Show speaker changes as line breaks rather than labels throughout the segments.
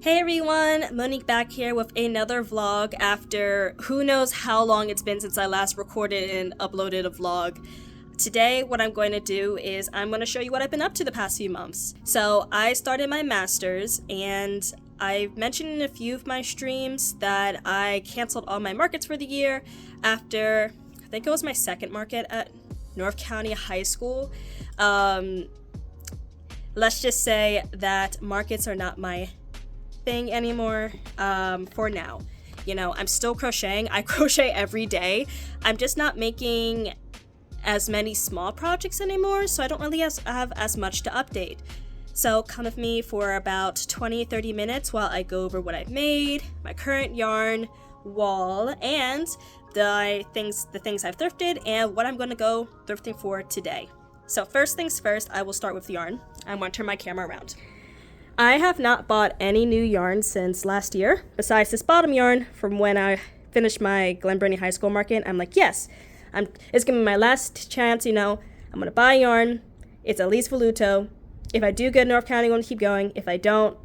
Hey everyone, Monique back here with another vlog after who knows how long it's been since I last recorded and uploaded a vlog. Today what I'm going to do is I'm going to show you what I've been up to the past few months. So I started my master's and I've mentioned in a few of my streams that I canceled all my markets for the year after, I think it was my second market at North County High School. Let's just say that markets are not my thing anymore for now. You know, I'm still crocheting. I crochet every day. I'm just not making as many small projects anymore, so I don't really have as much to update. So come with me for about 20-30 minutes while I go over what I've made, my current yarn, wall, and the things I've thrifted and what I'm going to go thrifting for today. So first things first, I will start with the yarn. I'm going to turn my camera around. I have not bought any new yarn since last year, besides this bottom yarn from when I finished my Glen Burnie High School market. I'm like, yes, it's gonna be my last chance, you know, I'm gonna buy yarn. It's at least Voluto. If I do good in North County, I'm gonna keep going. If I don't,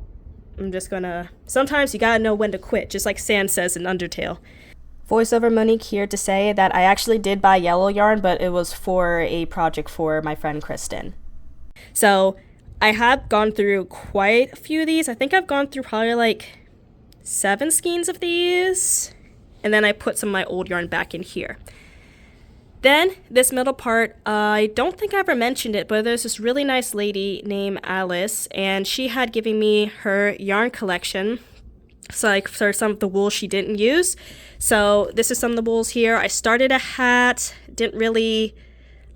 I'm just gonna, sometimes you gotta know when to quit, just like Sand says in Undertale. Voiceover Monique here to say that I actually did buy yellow yarn, but it was for a project for my friend Kristen. So I have gone through quite a few of these. I think I've gone through probably like 7 skeins of these. And then I put some of my old yarn back in here. Then this middle part, I don't think I ever mentioned it, but there's this really nice lady named Alice, and she had given me her yarn collection. So like for some of the wool she didn't use. So this is some of the wools here. I started a hat, didn't really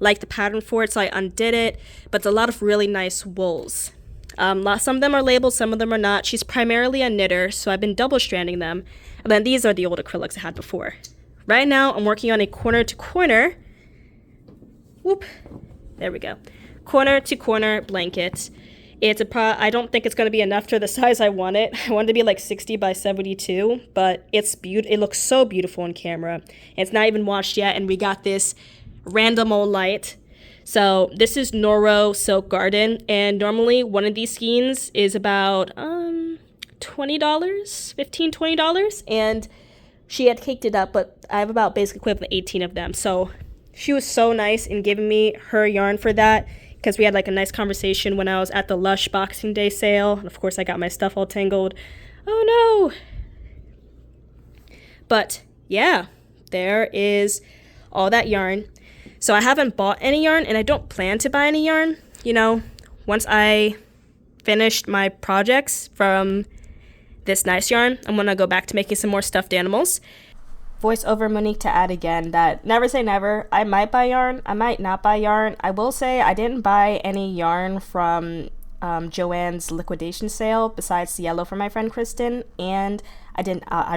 like the pattern for it, so I undid it, but it's a lot of really nice wools. Some of them are labeled, some of them are not. She's primarily a knitter, so I've been double stranding them. And then these are the old acrylics I had before. Right now, I'm working on a corner to corner, there we go, corner to corner blanket. It's I don't think it's going to be enough for the size I want it. I want it to be like 60 by 72, but it looks so beautiful on camera. It's not even washed yet, and we got this random old light. So this is Noro Silk Garden, and normally one of these skeins is about $20, $15-$20, and she had caked it up, but I have about basically equivalent 18 of them. So she was so nice in giving me her yarn for that, because we had like a nice conversation when I was at the Lush Boxing Day sale, and of course I got my stuff all tangled. Oh no. But yeah, there is all that yarn. So I haven't bought any yarn, and I don't plan to buy any yarn. You know, once I finished my projects from this nice yarn, I'm going to go back to making some more stuffed animals. Voiceover Monique to add again that never say never. I might buy yarn. I might not buy yarn. I will say I didn't buy any yarn from Joann's liquidation sale besides the yellow for my friend Kristen, and I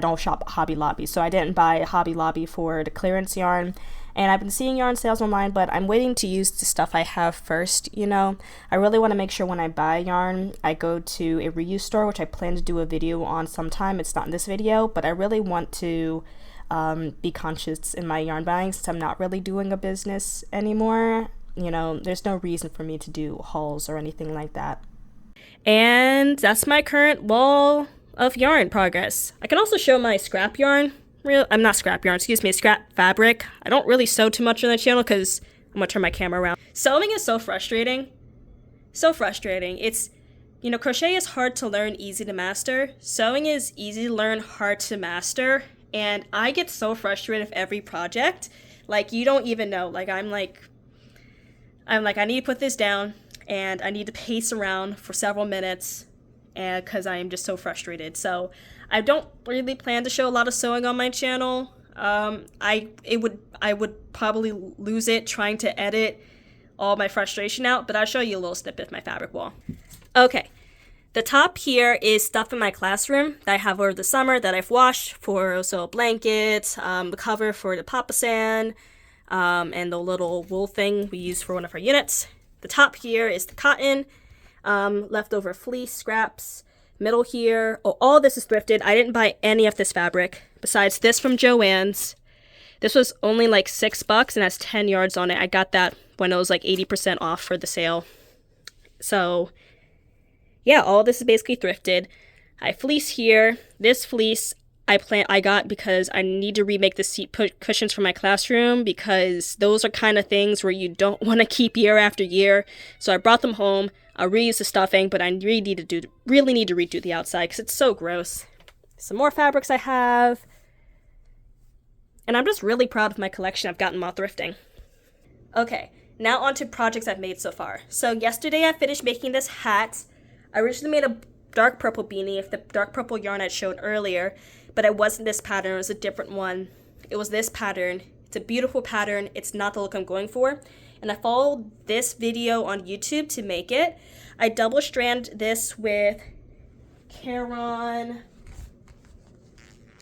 don't shop Hobby Lobby, so I didn't buy Hobby Lobby for the clearance yarn. And I've been seeing yarn sales online, but I'm waiting to use the stuff I have first, you know. I really want to make sure when I buy yarn, I go to a reuse store, which I plan to do a video on sometime. It's not in this video, but I really want to be conscious in my yarn buying since I'm not really doing a business anymore. You know, there's no reason for me to do hauls or anything like that. And that's my current wall of yarn progress. I can also show my scrap yarn. Scrap fabric. I don't really sew too much on the channel because I'm gonna turn my camera around. Sewing is so frustrating. So frustrating. It's, you know, crochet is hard to learn, easy to master. Sewing is easy to learn, hard to master. And I get so frustrated with every project. Like, you don't even know. I'm like, I need to put this down and I need to pace around for several minutes and because I am just so frustrated. So I don't really plan to show a lot of sewing on my channel. I would probably lose it trying to edit all my frustration out, but I'll show you a little snippet of my fabric wall. Okay, the top here is stuff in my classroom that I have over the summer that I've washed for also a blanket, the cover for the Papasan, and the little wool thing we use for one of our units. The top here is the cotton, leftover fleece scraps. Middle here, all this is thrifted. I didn't buy any of this fabric besides this from Joann's. This was only like $6 and has 10 yards on it. I got that when it was like 80% off for the sale. So yeah, all this is basically thrifted. I have fleece here. This fleece I got because I need to remake the seat cushions for my classroom, because those are kind of things where you don't want to keep year after year. So I brought them home. I'll reuse the stuffing, but I really need to redo the outside because it's so gross. Some more fabrics I have. And I'm just really proud of my collection I've gotten while thrifting. Okay, now on to projects I've made so far. So yesterday I finished making this hat. I originally made a dark purple beanie of the dark purple yarn I showed earlier, but it wasn't this pattern, it was a different one. It was this pattern. It's a beautiful pattern. It's not the look I'm going for. And I followed this video on YouTube to make it. I double strand this with Caron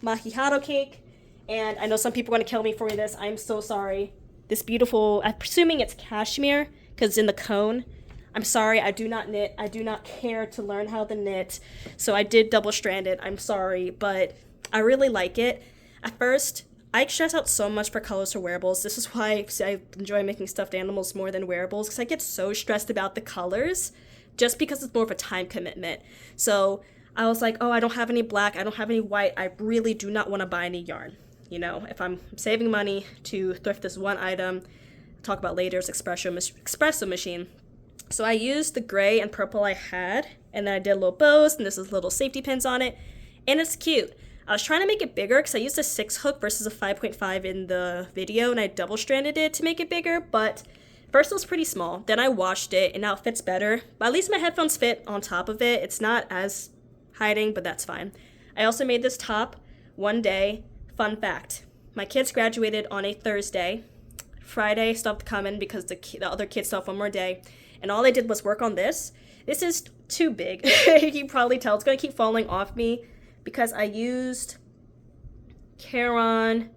Macchiato cake. And I know some people are going to kill me for this. I'm so sorry. This beautiful, I'm presuming it's cashmere because it's in the cone. I'm sorry, I do not knit. I do not care to learn how to knit. So I did double strand it. I'm sorry, but I really like it. At first, I stress out so much for colors for wearables. This is why I enjoy making stuffed animals more than wearables, because I get so stressed about the colors just because it's more of a time commitment. So I was like, oh, I don't have any black, I don't have any white. I really do not want to buy any yarn. You know, if I'm saving money to thrift this one item, I'll talk about later, is espresso machine. So I used the gray and purple I had, and then I did little bows, and this is little safety pins on it, and it's cute. I was trying to make it bigger because I used a 6 hook versus a 5.5 in the video, and I double stranded it to make it bigger, but first it was pretty small. Then I washed it, and now it fits better, but at least my headphones fit on top of it. It's not as hiding, but that's fine. I also made this top one day. Fun fact, my kids graduated on a Thursday. Friday stopped coming because the other kids still have one more day. And all I did was work on this. This is too big. You can probably tell it's going to keep falling off me because I used Caron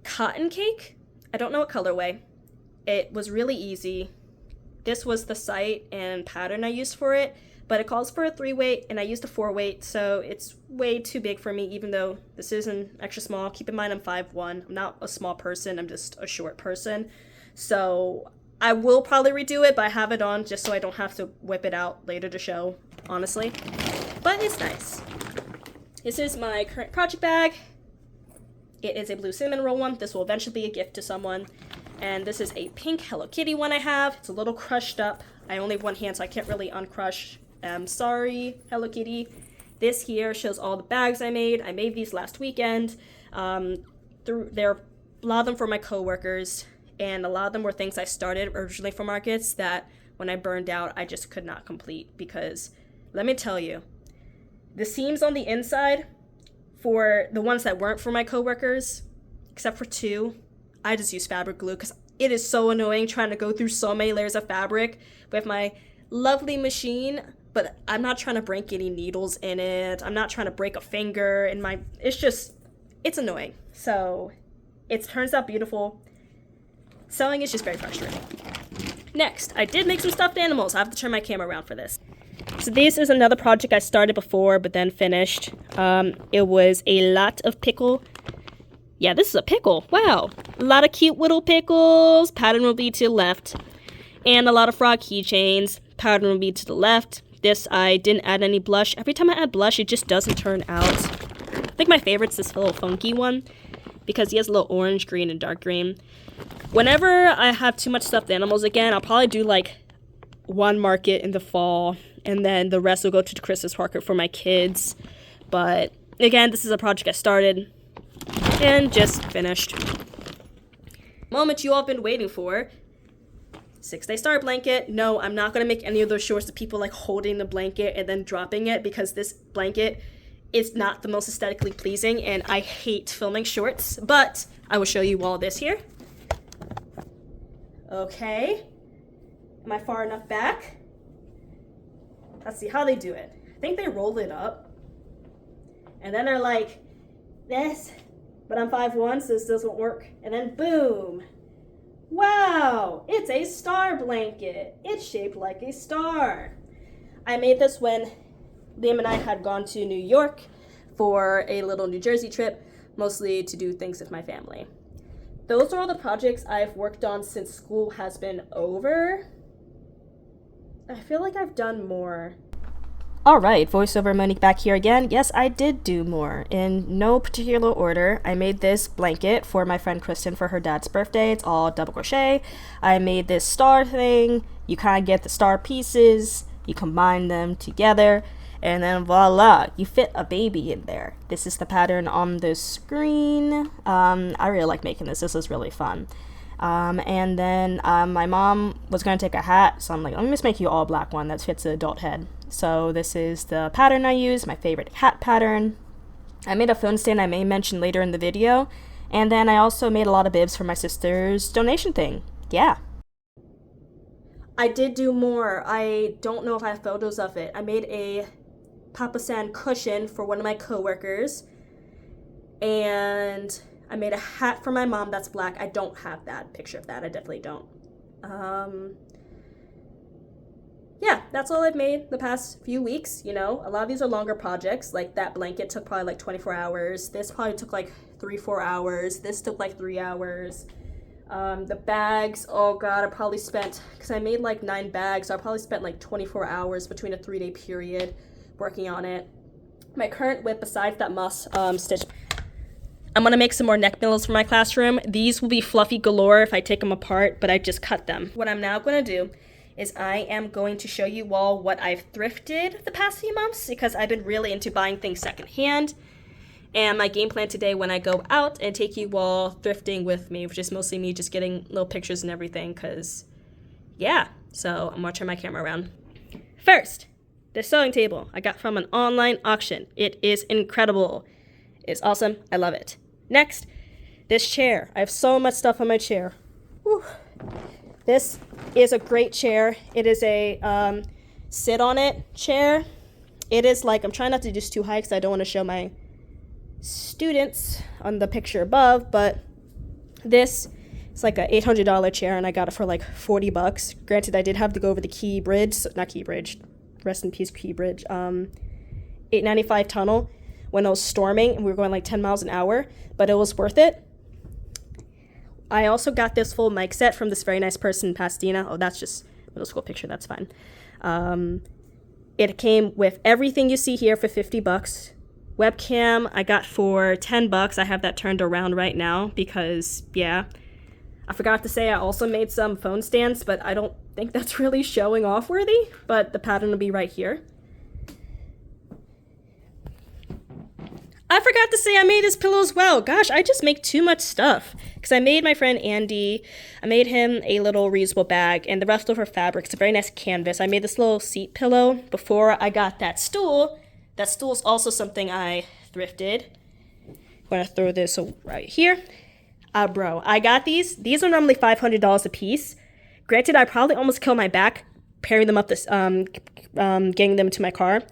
cotton cake. I don't know what colorway. It was really easy. This was the site and pattern I used for it, but it calls for a 3-weight and I used a 4-weight, so it's way too big for me, even though this isn't extra small. Keep in mind I'm 5'1". I'm not a small person, I'm just a short person. So I will probably redo it, but I have it on just so I don't have to whip it out later to show, honestly. But it's nice. This is my current project bag. It is a blue cinnamon roll one. This will eventually be a gift to someone. And this is a pink Hello Kitty one I have. It's a little crushed up. I only have one hand, so I can't really uncrush. Sorry, Hello Kitty. This here shows all the bags I made. I made these last weekend. There are a lot of them for my coworkers, and a lot of them were things I started originally for markets that when I burned out, I just could not complete because, let me tell you, the seams on the inside for the ones that weren't for my coworkers, except for 2, I just use fabric glue because it is so annoying trying to go through so many layers of fabric with my lovely machine, but I'm not trying to break any needles in it. I'm not trying to break a finger in my, it's annoying. So it turns out beautiful. Sewing is just very frustrating. Next, I did make some stuffed animals. I have to turn my camera around for this. So this is another project I started before but then finished. It was a lot of pickle. Yeah, this is a pickle. Wow. A lot of cute little pickles. Pattern will be to the left. And a lot of frog keychains. Pattern will be to the left. This, I didn't add any blush. Every time I add blush, it just doesn't turn out. I think my favorite's this little funky one because he has a little orange, green, and dark green. Whenever I have too much stuffed animals again, I'll probably do like one market in the fall, and then the rest will go to the Christmas market for my kids. But again, this is a project I started and just finished. Moment you all been waiting for. 6-day star blanket. No, I'm not going to make any of those shorts of people like holding the blanket and then dropping it because this blanket is not the most aesthetically pleasing and I hate filming shorts, but I will show you all this here. Okay. Am I far enough back? Let's see how they do it. I think they roll it up and then they're like this, but I'm 5'1", so this doesn't work. And then boom. Wow, it's a star blanket. It's shaped like a star. I made this when Liam and I had gone to New York for a little New Jersey trip, mostly to do things with my family. Those are all the projects I've worked on since school has been over. I feel like I've done more. Alright, voiceover Monique back here again. Yes, I did do more. In no particular order, I made this blanket for my friend Kristen for her dad's birthday. It's all double crochet. I made this star thing. You kind of get the star pieces, you combine them together, and then voila, you fit a baby in there. This is the pattern on the screen. I really like making this. This is really fun. And then my mom was going to take a hat, so I'm like, let me just make you all black one that fits an adult head. So this is the pattern I use, my favorite hat pattern. I made a phone stand I may mention later in the video. And then I also made a lot of bibs for my sister's donation thing. Yeah. I did do more. I don't know if I have photos of it. I made a Papa San cushion for one of my coworkers. And I made a hat for my mom that's black. I don't have that picture of that. I definitely don't. Yeah, that's all I've made the past few weeks. You know, a lot of these are longer projects. Like that blanket took probably like 24 hours. This probably took like 3-4 hours. This took like 3 hours. The bags, oh god, I probably spent, because I made like 9 bags, so I probably spent like 24 hours between a 3-day period working on it. My current whip, besides that moss stitch, I'm going to make some more neck pillows for my classroom. These will be fluffy galore if I take them apart, but I just cut them. What I'm now going to do is I am going to show you all what I've thrifted the past few months, because I've been really into buying things secondhand. And my game plan today when I go out and take you all thrifting with me, which is mostly me just getting little pictures and everything, because, yeah. So I'm going to turn my camera around. First, this sewing table I got from an online auction. It is incredible. It's awesome. I love it. Next, this chair. I have so much stuff on my chair. Whew. This is a great chair. It is a sit on it chair. It is like, I'm trying not to do this too high because I don't want to show my students on the picture above, but this is like a $800 chair and I got it for like $40. Granted, I did have to go over the Key Bridge, not Key Bridge, rest in peace Key Bridge, 895 tunnel when it was storming and we were going like 10 miles an hour, but it was worth it. I also got this full mic set from this very nice person in Pasadena. Oh, that's just middle school picture, that's fine. It came with everything you see here for $50. Webcam I got for $10. I have that turned around right now because, yeah. I forgot to say I also made some phone stands, but I don't think that's really showing off worthy, but the pattern will be right here. I forgot to say I made this pillow as well. Gosh, I just make too much stuff. Because I made my friend Andy, I made him a little reusable bag, and the leftover fabric, it's a very nice canvas. I made this little seat pillow before I got that stool. That stool is also something I thrifted. I'm going to throw this right here. Bro, I got these. These are normally $500 a piece. Granted, I probably almost killed my back pairing them up, getting them to my car.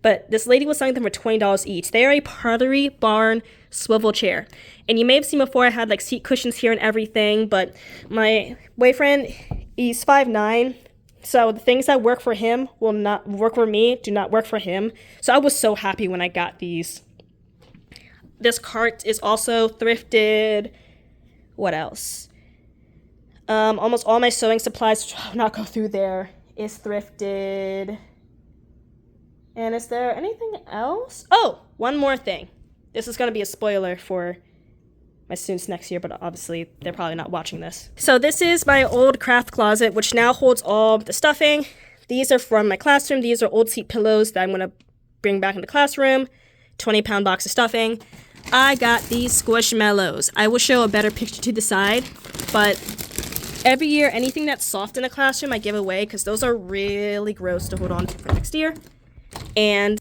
But this lady was selling them for $20 each. They are a Pottery Barn swivel chair. And you may have seen before I had like seat cushions here and everything, but my boyfriend, he's 5'9", so the things that work for him will not work for me, do not work for him. So I was so happy when I got these. This cart is also thrifted. What else? Almost all my sewing supplies, which I'll not go through there, is thrifted. And is there anything else? Oh, one more thing. This is going to be a spoiler for my students next year, but obviously they're probably not watching this. So this is my old craft closet, which now holds all the stuffing. These are from my classroom. These are old seat pillows that I'm going to bring back in the classroom. 20-pound box of stuffing. I got these squishmallows. I will show a better picture to the side, but every year, anything that's soft in a classroom, I give away because those are really gross to hold on to for next year. And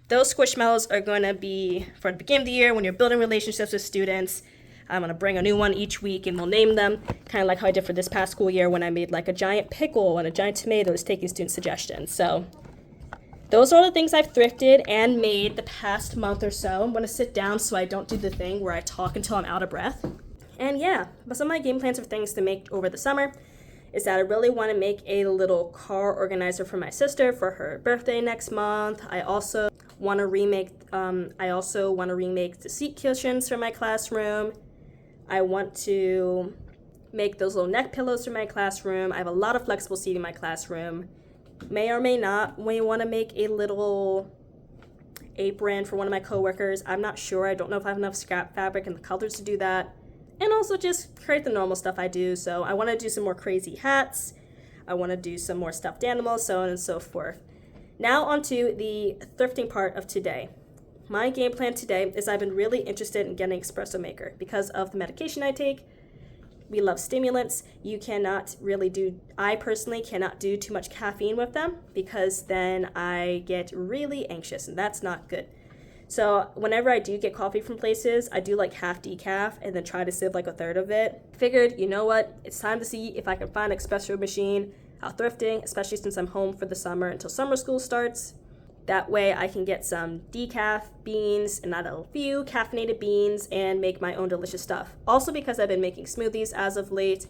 those squishmallows are going to be for the beginning of the year when you're building relationships with students. I'm going to bring a new one each week and we'll name them, kind of like how I did for this past school year when I made like a giant pickle and a giant tomato, taking student suggestions. So those are the things I've thrifted and made the past month or so. I'm going to sit down so I don't do the thing where I talk until I'm out of breath. And yeah, but some of my game plans for things to make over the summer is that I really want to make a little car organizer for my sister for her birthday next month. I also want to remake the seat cushions for my classroom. I want to make those little neck pillows for my classroom. I have a lot of flexible seating in my classroom. may or may not want to make a little apron for one of my coworkers. I'm not sure. I don't know if I have enough scrap fabric and the colors to do that. And also just create the normal stuff I do. So I want to do some more crazy hats. I want to do some more stuffed animals, so on and so forth. Now onto the thrifting part of today. My game plan today is I've been really interested in getting an espresso maker because of the medication I take. We love stimulants. You cannot really I personally cannot do too much caffeine with them because then I get really anxious and that's not good. So whenever I do get coffee from places, I do like half decaf and then try to sip like a third of it. Figured, you know what? It's time to see if I can find an espresso machine out thrifting, especially since I'm home for the summer until summer school starts. That way I can get some decaf beans and not a few caffeinated beans and make my own delicious stuff. Also because I've been making smoothies as of late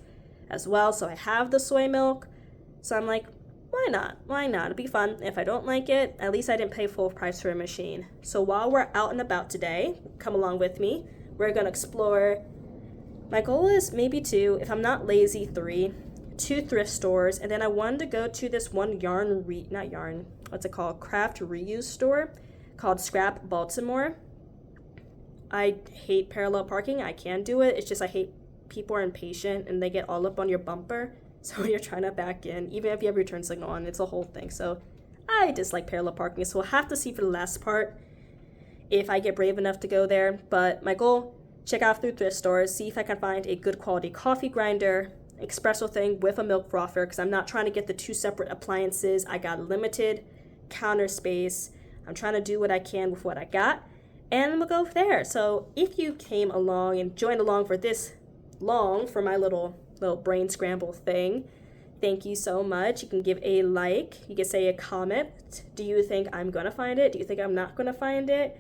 as well, so I have the soy milk. So I'm like, why not? Why not? It'd be fun. If I don't like it, at least I didn't pay full price for a machine. So while we're out and about today, come along with me. We're going to explore. My goal is maybe two, if I'm not lazy, two thrift stores. And then I wanted to go to this one craft reuse store called Scrap Baltimore. I hate parallel parking. I can do it. It's just I hate people are impatient and they get all up on your bumper. So when you're trying to back in, even if you have your turn signal on, it's a whole thing. So I dislike parallel parking. So we'll have to see for the last part if I get brave enough to go there. But my goal, check out through thrift stores, see if I can find a good quality coffee grinder, espresso thing with a milk frother, because I'm not trying to get the two separate appliances. I got limited counter space. I'm trying to do what I can with what I got, and we'll go there. So if you came along and joined along for this long for my little brain scramble thing, thank you so much. You can give a like, you can say a comment. Do you think I'm gonna find it? Do you think I'm not gonna find it?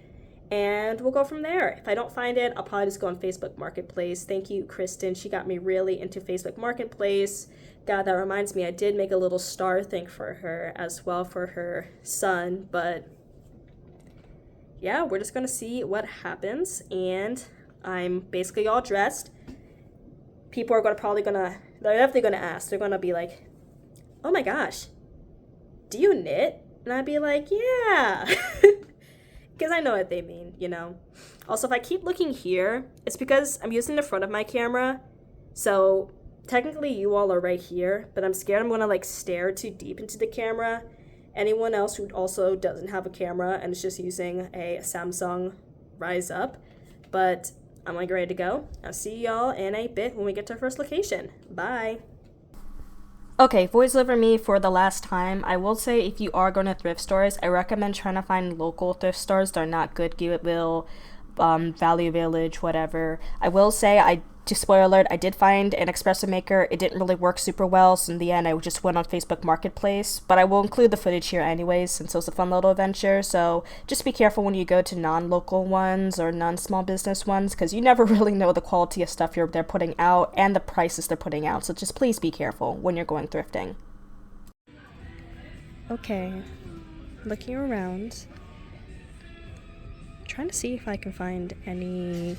And we'll go from there. If I don't find it, I'll probably just go on Facebook Marketplace. Thank you, Kristen. She got me really into Facebook Marketplace. God, that reminds me, I did make a little star thing for her as well for her son. But yeah, we're just gonna see what happens. And I'm basically all dressed. People are they're definitely gonna ask. They're gonna be like, oh my gosh, do you knit? And I'd be like, yeah. Because I know what they mean, you know. Also, if I keep looking here, it's because I'm using the front of my camera. So technically you all are right here, but I'm scared I'm gonna like stare too deep into the camera. Anyone else who also doesn't have a camera and is just using a Samsung Rise Up. But I'm like ready to go. I'll see y'all in a bit when we get to our first location. Bye. Okay, voiceover me for the last time. I will say if you are going to thrift stores, I recommend trying to find local thrift stores. They're not good. Goodwill, Value Village, whatever. I will say, spoiler alert, I did find an espresso maker. It didn't really work super well, so in the end I just went on Facebook Marketplace. But I will include the footage here anyways, since it was a fun little adventure. So just be careful when you go to non-local ones or non-small business ones, because you never really know the quality of stuff they're putting out and the prices they're putting out. So just please be careful when you're going thrifting. Okay, looking around, trying to see if I can find any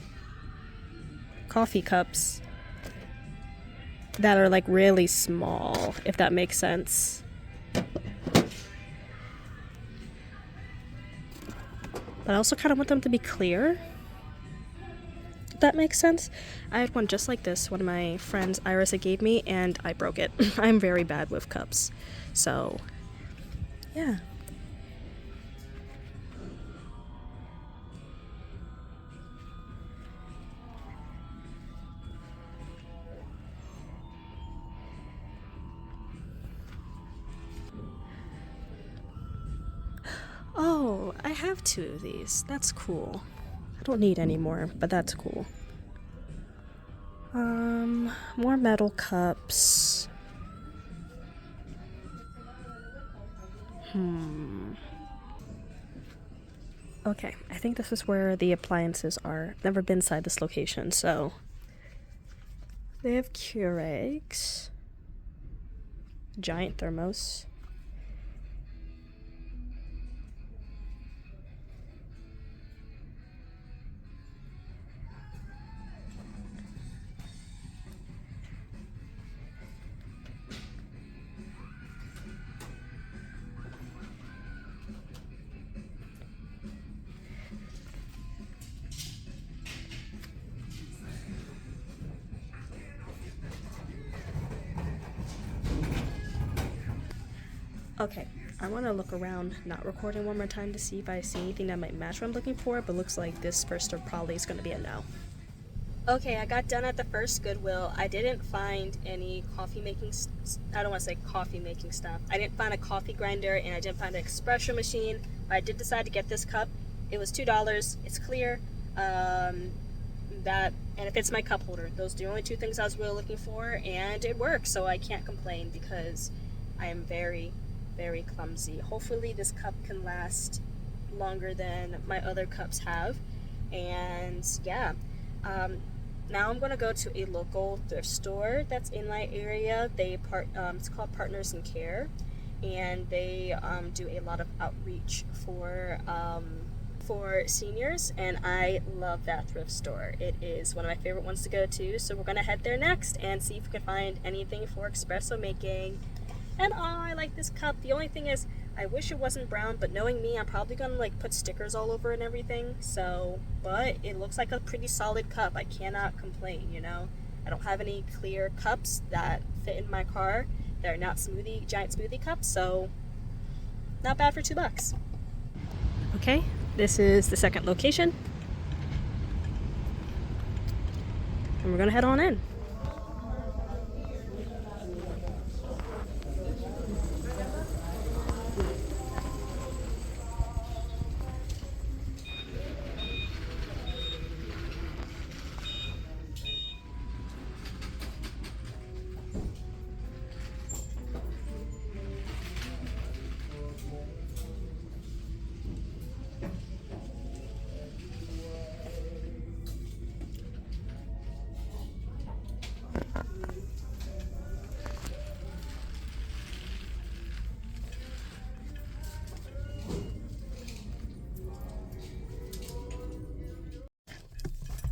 coffee cups that are like really small, if that makes sense. But I also kind of want them to be clear, if that makes sense. I had one just like this, one of my friends Iris gave me, and I broke it. I'm very bad with cups, so yeah. Oh, I have two of these. That's cool. I don't need any more, but that's cool. More metal cups. Okay, I think this is where the appliances are. Never been inside this location, so they have Keurigs, giant thermos. Okay, I want to look around, not recording one more time to see if I see anything that might match what I'm looking for, but looks like this first store probably is going to be a no. Okay, I got done at the first Goodwill. I didn't find any coffee making, I don't want to say coffee making stuff. I didn't find a coffee grinder and I didn't find an espresso machine, but I did decide to get this cup. It was $2, it's clear, and it fits my cup holder. Those are the only two things I was really looking for, and it works, so I can't complain because I am very, very clumsy. Hopefully this cup can last longer than my other cups have, and yeah. Now I'm going to go to a local thrift store that's in my area. It's called Partners in Care, and they do a lot of outreach for seniors, and I love that thrift store. It is one of my favorite ones to go to, so we're going to head there next and see if we can find anything for espresso making. And I like this cup. The only thing is, I wish it wasn't brown, but knowing me, I'm probably gonna like put stickers all over and everything. So, but it looks like a pretty solid cup. I cannot complain, you know. I don't have any clear cups that fit in my car. They're not giant smoothie cups, so not bad for $2. Okay, this is the second location. And we're gonna head on in.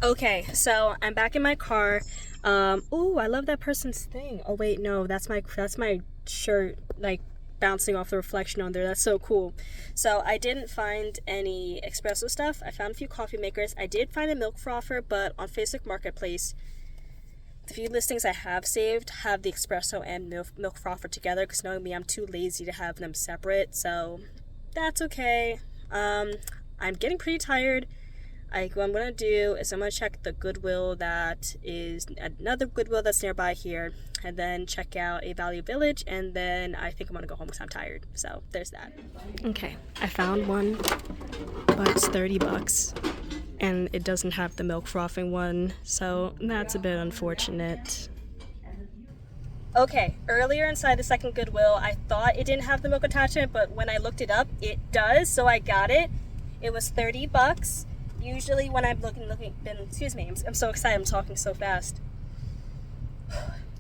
Okay, so I'm back in my car. Ooh, I love that person's thing. Oh wait, no, that's my shirt, like bouncing off the reflection on there. That's so cool. So I didn't find any espresso stuff. I found a few coffee makers. I did find a milk frother, but on Facebook Marketplace, the few listings I have saved have the espresso and milk frother together, because knowing me, I'm too lazy to have them separate, so that's okay. I'm getting pretty tired. What I'm going to do is I'm going to check the Goodwill that is another Goodwill that's nearby here, and then check out a Value Village, and then I think I'm going to go home because I'm tired. So there's that. Okay, I found one, but it's $30, and it doesn't have the milk frothing one, so that's a bit unfortunate. Okay, earlier inside the second Goodwill, I thought it didn't have the milk attachment, but when I looked it up, it does, so I got it. It was $30. Usually when I'm excuse me, I'm so excited, I'm talking so fast.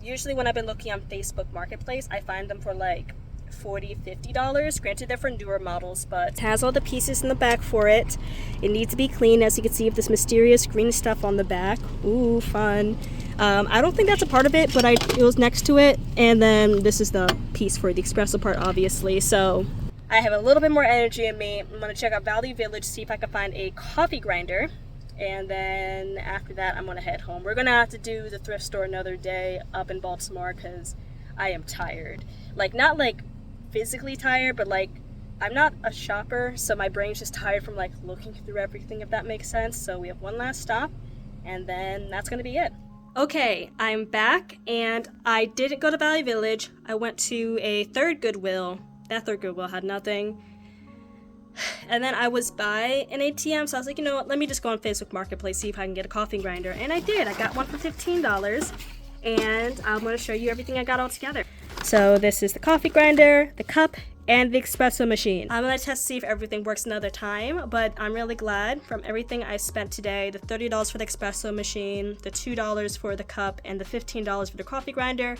Usually when I've been looking on Facebook Marketplace, I find them for like $40, $50. Granted, they're for newer models, but it has all the pieces in the back for it. It needs to be clean, as you can see, with this mysterious green stuff on the back. Ooh, fun. I don't think that's a part of it, but it was next to it, and then this is the piece for the espresso part, obviously, so I have a little bit more energy in me. I'm going to check out Value Village, see if I can find a coffee grinder. And then after that, I'm going to head home. We're going to have to do the thrift store another day up in Baltimore because I am tired. Like, not like physically tired, but like I'm not a shopper, so my brain's just tired from like looking through everything, if that makes sense. So we have one last stop, and then that's going to be it. Okay, I'm back, and I didn't go to Value Village. I went to a third Goodwill. That third Goodwill had nothing. And then I was by an ATM, so I was like, you know what, let me just go on Facebook Marketplace, see if I can get a coffee grinder. And I did. I got one for $15, and I'm going to show you everything I got all together. So this is the coffee grinder, the cup, and the espresso machine. I'm going to test to see if everything works another time, but I'm really glad from everything I spent today, the $30 for the espresso machine, the $2 for the cup, and the $15 for the coffee grinder.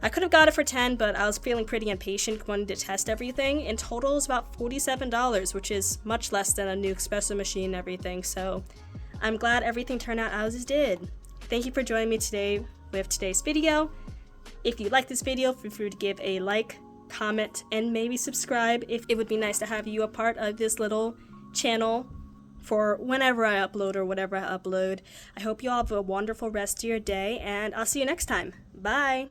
I could have got it for $10, but I was feeling pretty impatient, wanting to test everything. In total, it's about $47, which is much less than a new espresso machine and everything, so I'm glad everything turned out as it did. Thank you for joining me today with today's video. If you like this video, feel free to give a like, comment, and maybe subscribe. It would be nice to have you a part of this little channel for whenever I upload or whatever I upload. I hope you all have a wonderful rest of your day, and I'll see you next time. Bye!